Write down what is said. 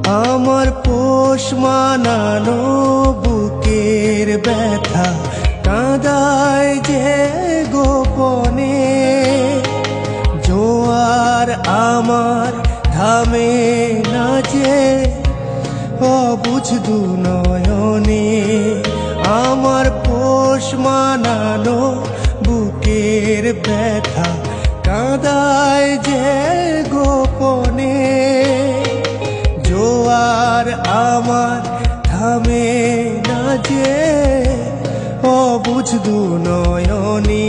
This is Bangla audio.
আমার পোষ মানানো বুকের ব্যথা কাঁদায় যে গোপনে। জোয়ার আমার থামে না যে অবুঝ দু নয়নে। আমার পোষ মানানো বুকের ব্যথা কাঁদায় যে গোপনে। জোয়ার আমার থামে না যে অবুঝ দু নয়নে।